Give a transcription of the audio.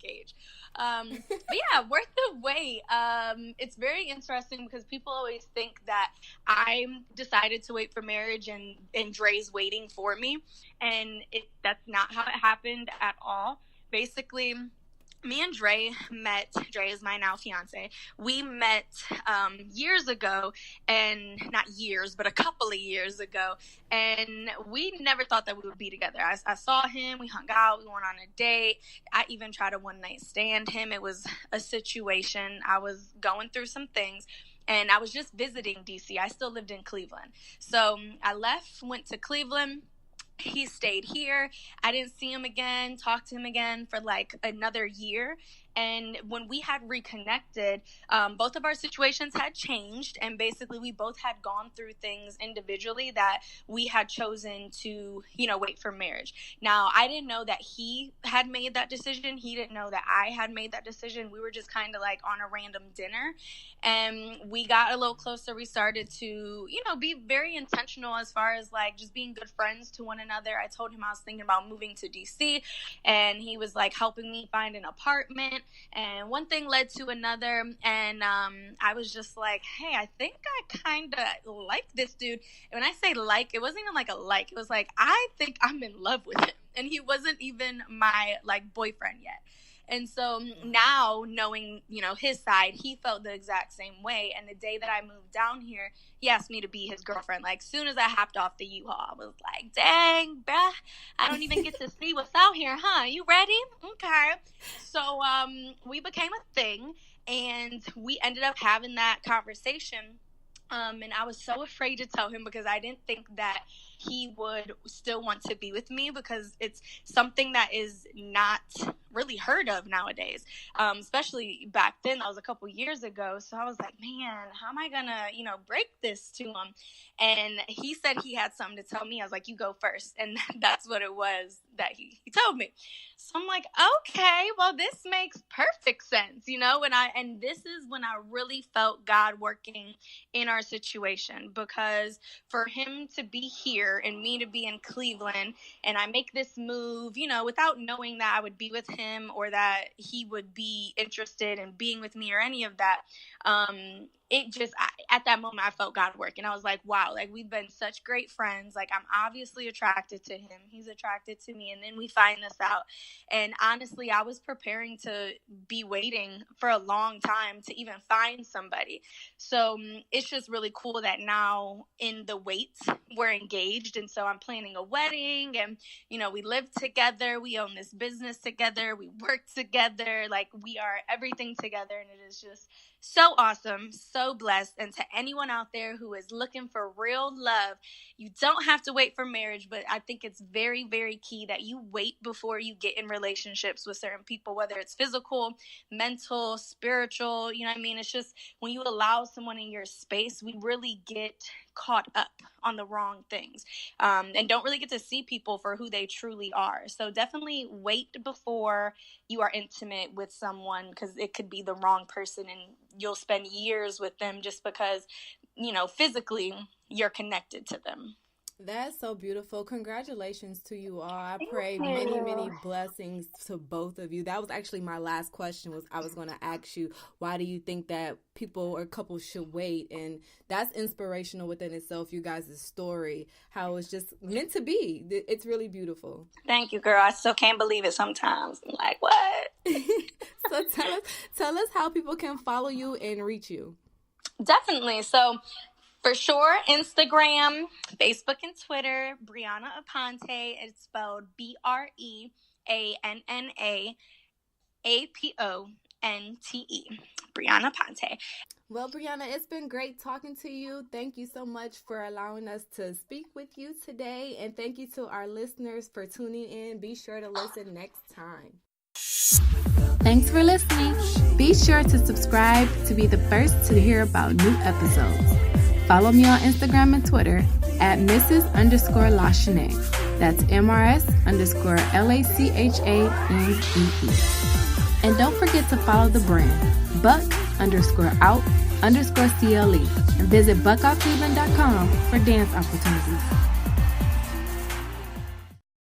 age. But yeah, worth the wait. It's very interesting because people always think that I decided to wait for marriage and Dre's waiting for me. And that's not how it happened at all. Basically, me and Dre met. Dre is my now fiance. We met years ago, and not years, but a couple of years ago. And we never thought that we would be together. I saw him. We hung out. We went on a date. I even tried to one night stand him. It was a situation. I was going through some things. And I was just visiting DC. I still lived in Cleveland. So I left, went to Cleveland. He stayed here. I didn't see him again, talk to him again for like another year. And when we had reconnected, both of our situations had changed. And basically, we both had gone through things individually that we had chosen to, wait for marriage. Now, I didn't know that he had made that decision. He didn't know that I had made that decision. We were just kind of like on a random dinner. And we got a little closer. We started to, be very intentional as far as like just being good friends to one another. I told him I was thinking about moving to DC. And he was like helping me find an apartment. And one thing led to another, and I was just like, hey, I think I kind of like this dude. And when I say like, it wasn't even like a like. It was like, I think I'm in love with him. And he wasn't even my, like, boyfriend yet. And so now knowing, his side, he felt the exact same way. And the day that I moved down here, he asked me to be his girlfriend. Like, as soon as I hopped off the U-Haul, I was like, dang, bruh, I don't even get to see what's out here, huh? You ready? Okay. So we became a thing, and we ended up having that conversation. And I was so afraid to tell him because I didn't think that he would still want to be with me, because it's something that is not really heard of nowadays, especially back then. That was a couple years ago. So I was like, man, how am I gonna, break this to him? And he said he had something to tell me. I was like, you go first. And that's what it was that he told me. So I'm like, okay, well, this makes perfect sense, and this is when I really felt God working in our situation, because for him to be here and me to be in Cleveland, and I make this move, without knowing that I would be with him or that he would be interested in being with me or any of that, at that moment, I felt God work. And I was like, wow, like, we've been such great friends. Like, I'm obviously attracted to him. He's attracted to me. And then we find this out. And honestly, I was preparing to be waiting for a long time to even find somebody. So it's just really cool that now in the wait, we're engaged. And so I'm planning a wedding, and, we live together. We own this business together. We work together. Like, we are everything together. And it is just so awesome, so blessed. And to anyone out there who is looking for real love, you don't have to wait for marriage, but I think it's very, very key that you wait before you get in relationships with certain people, whether it's physical, mental, spiritual, It's just when you allow someone in your space, we really get caught up on the wrong things, and don't really get to see people for who they truly are. So definitely wait before you are intimate with someone, because it could be the wrong person and you'll spend years with them just because, physically you're connected to them. That's so beautiful. Congratulations to you all. I pray many, many blessings to both of you. That was actually my last question. I was going to ask you, why do you think that people or couples should wait? And that's inspirational within itself, you guys' story, how it's just meant to be. It's really beautiful. Thank you, girl. I still can't believe it sometimes. I'm like, what? So tell us how people can follow you and reach you. Definitely. So for sure, Instagram, Facebook, and Twitter, Brianna Aponte. It's spelled BreannaAponte. Brianna Aponte. Well, Brianna, it's been great talking to you. Thank you so much for allowing us to speak with you today. And thank you to our listeners for tuning in. Be sure to listen next time. Thanks for listening. Be sure to subscribe to be the first to hear about new episodes. Follow me on Instagram and Twitter at Mrs._LaChanee. That's MRS_LACHANEE. And don't forget to follow the brand, Buck_out_CLE, and visit buckoutcleveland.com for dance opportunities.